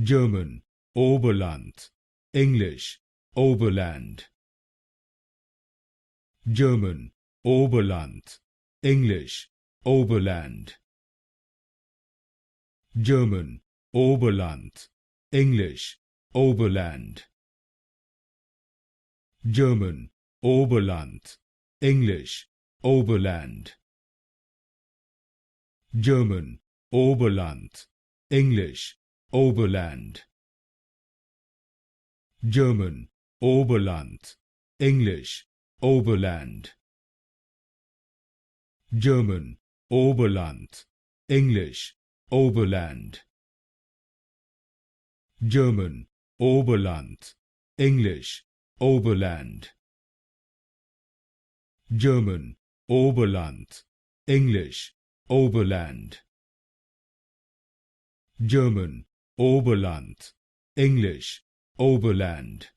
German, Oberland, English, Oberland. German, Oberland, English, Oberland. German, Oberland, English, Oberland. German, Oberland, English, Oberland. German, Oberland, English, Oberland. German, Oberland, English, Oberland. German, Oberland, English, Oberland. German, Oberland, English, Oberland. German, Oberland, English, Oberland. German, Oberland, English, Oberland.